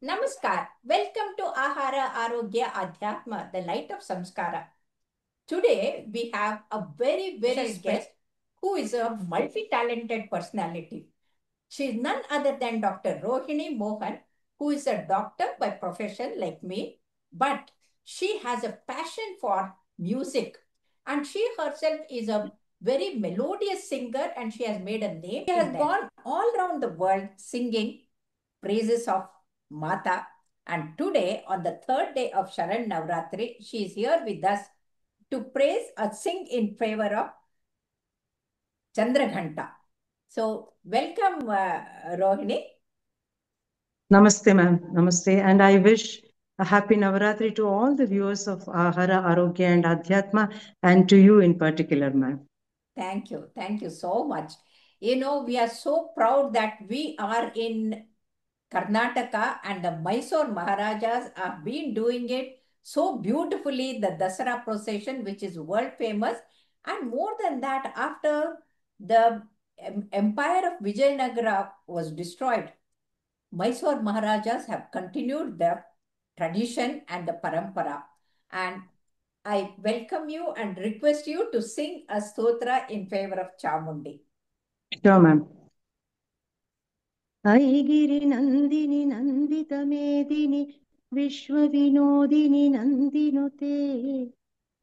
Namaskar. Welcome to Ahara Arogya Adhyatma, the light of Samskara. Today we have a very special guest who is a multi-talented personality. She is none other than Dr. Rohini Mohan, who is a doctor by profession like me, but she has a passion for music and she herself is a very melodious singer and she has made a name. She has gone all around the world singing praises of Mata. And today, on the third day of Sharan Navratri, she is here with us to praise or sing in favor of Chandraghanta. So, welcome, Rohini. Namaste, ma'am. Namaste. And I wish a happy Navaratri to all the viewers of Ahara, Arogya and Adhyatma, and to you in particular, ma'am. Thank you. Thank you so much. You know, we are so proud that we are in Karnataka and the Mysore Maharajas have been doing it so beautifully, the Dasara procession, which is world famous. And more than that, after the empire of Vijayanagara was destroyed, Mysore Maharajas have continued the tradition and the parampara. And I welcome you and request you to sing a stotra in favor of Chamundi. Sure, ma'am. Aigiri Nandini Nandita Medini Vishwavinodini Nandinute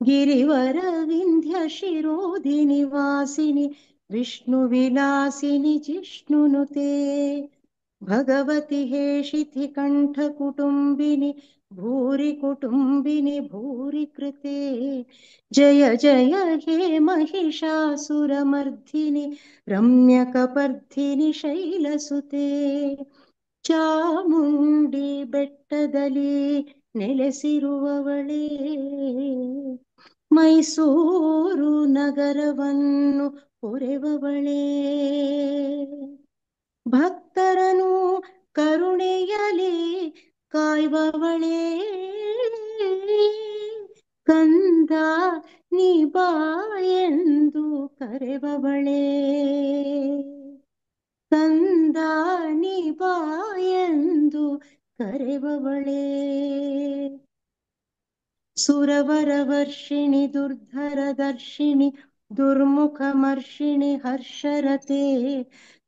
Girivara Vindhya Shirodini Vasini Vishnu Vilasini Jishnunute Bhagavati Heshiti Kantha Kutumbini Bhuri Kutumbini Bhuri Krite Jaya Jaya He Mahishasuramardhini Ramyakapardhini Shailasute Chamundi ಬೆಟ್ಟದಲ್ಲಿ ನೆಲೆಸಿರುವವಳೇ ಮೈಸೂರು ನಗರವನ್ನು ಪೊರೆವವಳೇ ಭಕ್ತರನು ಕರುಣೆಯಲಿ ಕಾಯುವವಳೇ ಕಂದ ನೀ ಬಾ ಎಂದು ಕರೆವವಳೇ ಕಂದ ನೀ ಬಾ ಎಂದು ಕರೆವವಳೇ ಸುರವರವರ್ಷಿಣಿ ದುರ್ಧರದರ್ಶಿಣಿ ದುರ್ಮುಖಮರ್ಷಿಣಿ ಹರ್ಷರತೆ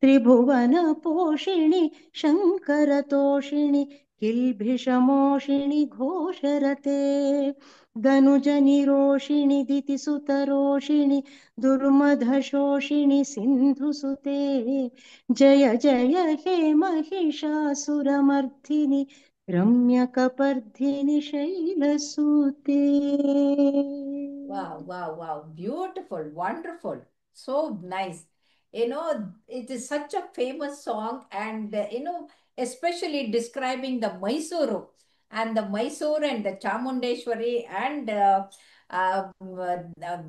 ತ್ರಿಭುವನ ಪೋಷಿಣಿ ಶಂಕರತೋಷಿಣಿ ಕಿಲ್ಭಿಷಮೋಷಿಣಿ ಘೋಷರತೆ ಧನುಜನಿರೋಷಿಣಿ ದಿತಿಸುತರೋಷಿಣಿ ದುರ್ಮಧಶೋಷಿಣಿ ಸಿಂಧುಸುತೆ ಜಯ ಜಯ ಹೇ ಮಹಿಷಾಸುರಮರ್ಧಿನಿ Ramyakapardhini Shailasute. Wow, wow, wow. Beautiful, wonderful. So nice. You know, it is such a famous song, and especially describing the Mysuru and the Mysore and the Chamundeshwari and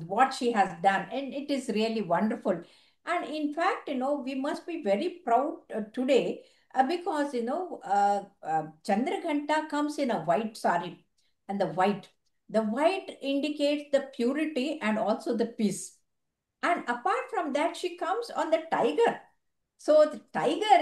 what she has done. And it is really wonderful. And in fact, we must be very proud today because, Chandraghanta comes in a white sari and the white indicates the purity and also the peace. And apart from that, she comes on the tiger. So the tiger,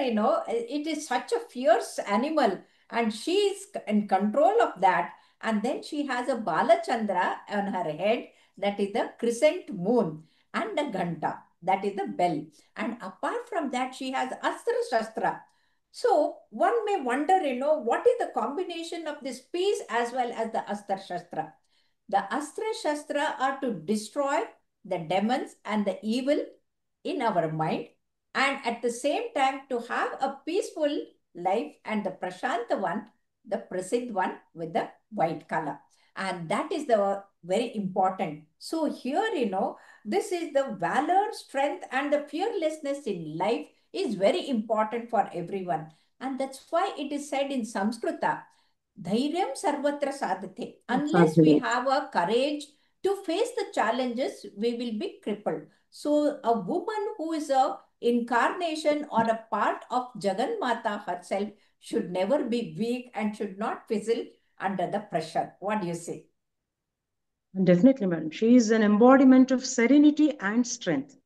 it is such a fierce animal and she is in control of that. And then she has a Balachandra on her head, that is the crescent moon, and the Ganta, that is the bell. And apart from that, she has Astra Shastra. So one may wonder, what is the combination of this peace as well as the Astra Shastra? The Astra Shastra are to destroy the demons and the evil in our mind, and at the same time to have a peaceful life, and the Prashanta one, the Prasid one with the white color. And that is the very important. So here, this is the valor, strength, and the fearlessness in life is very important for everyone. And that's why it is said in Samskrita, Dhairyam sarvatra sadhate. Unless we have a courage to face the challenges, we will be crippled. So a woman who is a incarnation or a part of Jagan Mata herself should never be weak and should not fizzle under the pressure. What do you say? Definitely, madam. She is an embodiment of serenity and strength.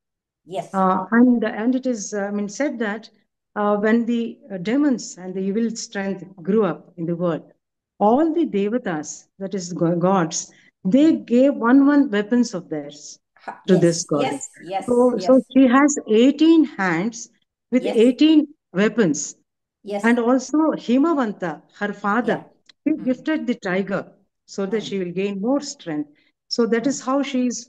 Yes. And it is, said that when the demons and the evil strength grew up in the world, all the devatas, that is gods, they gave one weapons of theirs to this Yes, goddess. yes, yes, So yes, she has 18 hands with yes, 18 weapons. yes, And also Himavanta, her yeah. father, he Mm, gifted the tiger so that mm, she will gain more strength. So that is mm. how she is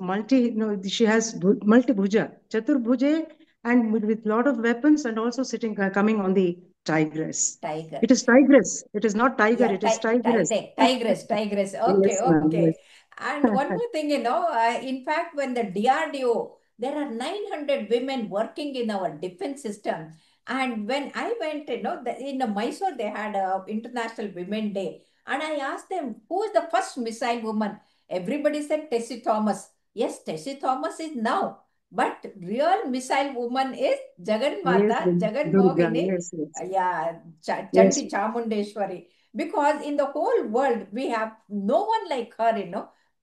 she has multi-bhuja, Chaturbhuje, and with lot of weapons and also sitting, coming on the tigress. Tiger. It is tigress. It is not tiger, Yeah, it is tigress. tigress, tigress. Okay, Yes, ma'am. okay. Yes. And one more thing, in fact, when the DRDO, there are 900 women working in our defense system. And when I went, in the Mysore, they had a International Women Day. And I asked them, who is the first missile woman? Everybody said Tessie Thomas. Yes, Tessie Thomas is now. But real missile woman is Jagan Yes, Mata, Jagan Durga. Mohini, Yes, yes. yeah, Yes, Chandi Chamundeshwari, because in the whole world we have no one like her,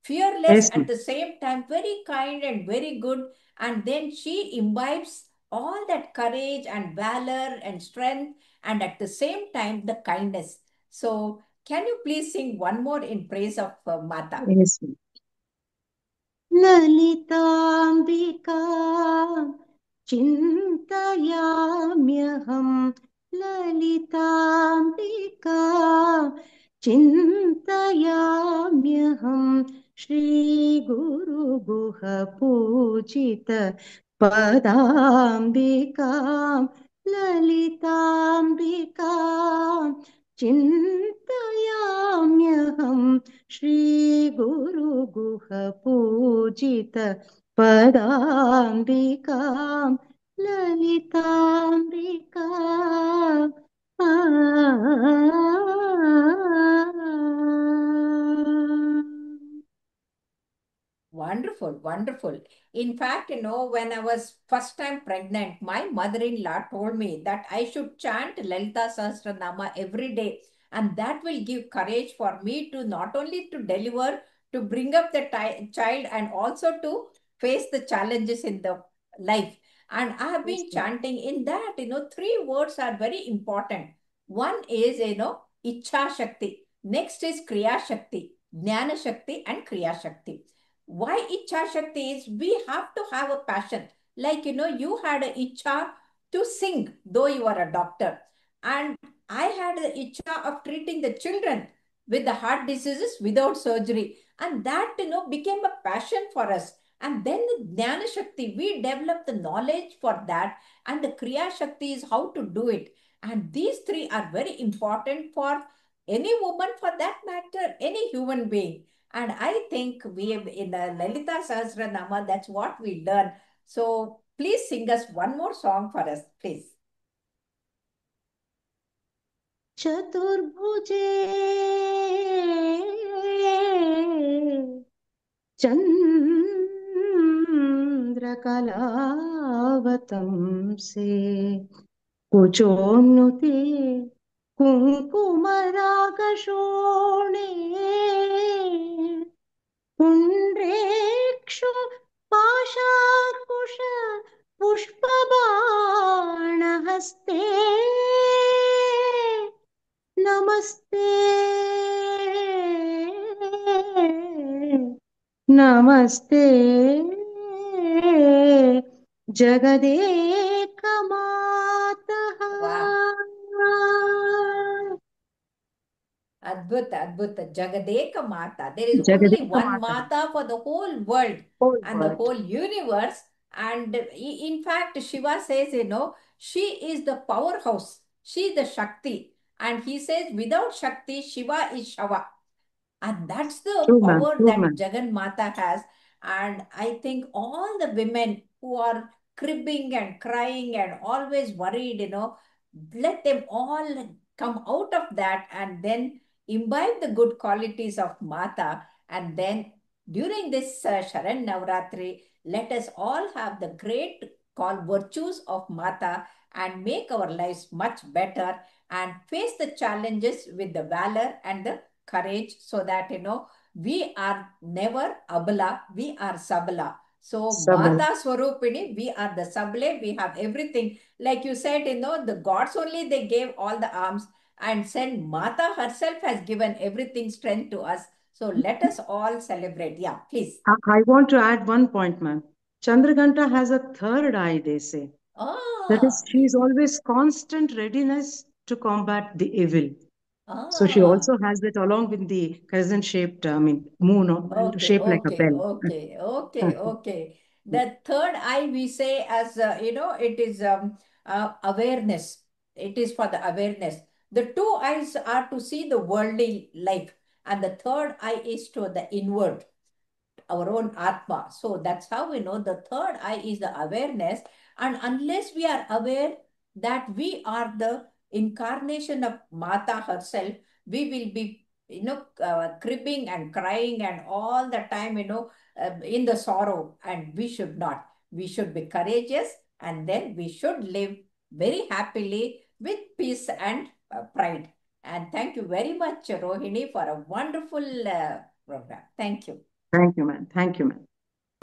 fearless, yes, at ma'am. the same time very kind and very good. And then she imbibes all that courage and valor and strength, and at the same time the kindness. So can you please sing one more in praise of Mata? Yes, ma'am. Lalithambika चिन्तयाम्यहं Lalithambika चिन्तयाम्यहं श्रीगुरुगुहपूजित पदाम्बिकां ललिताम्बिकां चिन्तयाम्यहं श्रीगुरुगुहपूजित पदाम्बिकां Lalithambika uh, Wonderful, wonderful. In fact, when I was first time pregnant, my mother-in-law told me that I should chant Lalita Sahasranama every day, and that will give courage for me to not only to deliver, to bring up the child, and also to face the challenges in the life. And I have yes, been chanting in that, three words are very important. One is, Ichha Shakti. Next is Kriya Shakti, Jnana Shakti, and Kriya Shakti. Why ichha shakti is we have to have a passion, like you had a ichha to sing though you are a doctor, and I had the ichha of treating the children with the heart diseases without surgery, and that became a passion for us. And then the jnana shakti, we developed the knowledge for that, and the kriya shakti is how to do it. And these three are very important for any woman, for that matter any human being. And I think we have in the Lalita Sahasranama, that's what we learn. So please sing us one more song for us, please. चतुर्भुजे चन्द्रकलावतंसे कुचोन्नुते कुङ्कुमरागशोणे पुण्ड्रेक्षु पाशाकुश पुष्पबाणहस्ते नमस्ते नमस्ते Wow. जगदेकमातः Adbhuta, Adbhuta, Jagadeka Mata. There is only one जगदेकमातः Mata for the whole world whole and the world. whole universe. And in fact, Shiva says, she is the powerhouse. She is the Shakti. And he says, without Shakti, Shiva is Shava. And that's the True, ma'am. power True, that ma'am. Jagan Mata has. And I think all the women who are cribbing and crying and always worried, let them all come out of that and then imbibe the good qualities of Mata. And then during this Sharan Navratri, let us all have the great virtues of Mata and make our lives much better and face the challenges with the valor and the courage, so that we are never abala, we are sabala. So Sublime. Mata Swarupini, we are the sublime, we have everything. Like you said, the gods only, they gave all the arms, and said Mata herself has given everything strength to us. So let us all celebrate. Yeah, please. I want to add one point, ma'am. Chandraghanta has a third eye, they say. That is, Ah, she is always constant readiness to combat the evil. So she ah. also has that along with the crescent shaped, moon Okay, shaped like a okay, bell. okay, okay, okay. The third eye we say as it is awareness. It is for the awareness. The two eyes are to see the worldly life, and the third eye is to the inward, our own Atma. So that's how we know the third eye is the awareness. And unless we are aware that we are the incarnation of Mata herself, we will be, cribbing and crying and all the time, in the sorrow. And we should not. We should be courageous, and then we should live very happily with peace and pride. And thank you very much, Rohini, for a wonderful program. Thank you. Thank you, ma'am. Thank you, ma'am.